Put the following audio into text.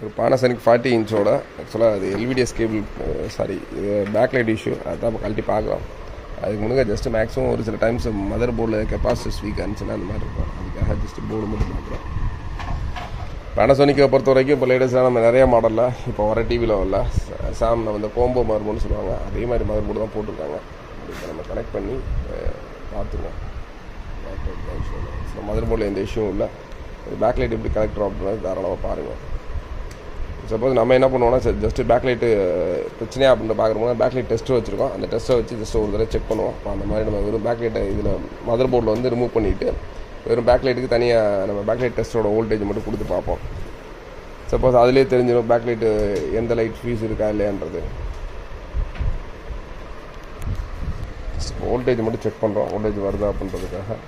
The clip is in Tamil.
ஒரு Panasonic 40 இன்ச்சோட ஆக்சுவலாக அது எல்விடிஎஸ் கேபிள் சாரி இது பேக்லைட் இஷ்யூ அதுதான் நம்ம கழட்டி பார்க்கலாம். அதுக்கு முன்னாடி ஜஸ்ட்டு மேக்ஸிமம் ஒரு சில டைம்ஸ் மதர் போர்டில் கெப்பாசிட்டர்ஸ் வீக் ஆனிச்சுன்னா அந்த மாதிரி இருக்கும். அதுக்காக ஜஸ்ட்டு போர்டு மட்டும் பார்க்குறோம். Panasonic பொறுத்த வரைக்கும் இப்போ லேட்டஸ்ட்டாக நம்ம நிறைய மாடலில் இப்போ வர டிவியில் வரல சாம் வந்து கோம்போ மதர் போர்டுன்னு சொல்லுவாங்க. அதே மாதிரி மதர் போர்டு தான் போட்டிருக்காங்க. இப்போ நம்ம கனெக்ட் பண்ணி பார்த்துருவோம். மதர் போர்டில் எந்த இஷ்யூவும் இல்லை. பேக்லைட் எப்படி கனெக்டர் அப்படின்றது தாராளமாக பாருங்கள். சப்போஸ் நம்ம என்ன பண்ணுவோம்னா ஜஸ்ட்டு பேக்லைட்டு பிரச்சனையா அப்படின்ற பார்க்குறோம்னா பேக்லைட் டெஸ்ட்டு வச்சுருக்கோம். அந்த டெஸ்ட்டை வச்சு ஜஸ்ட் ஒரு தடவை செக் பண்ணுவோம். அந்த மாதிரி நம்ம வெறும் பேக்லைட்டை இதில் மதர் போர்டில் வந்து ரிமூவ் பண்ணிவிட்டு வெறும் பேக்லைட்டுக்கு தனியாக நம்ம பேக்லைட் டெஸ்ட்டோட வோல்டேஜ் மட்டும் கொடுத்து பார்ப்போம். சப்போஸ் அதிலே தெரிஞ்சிடும் பேக்லைட்டு எந்த லைட் ஃபியூஸ் இருக்கா இல்லையான்றது. வோல்டேஜ் மட்டும் செக் பண்ணுறோம், வோல்டேஜ் வருதா அப்படின்றதுக்காக.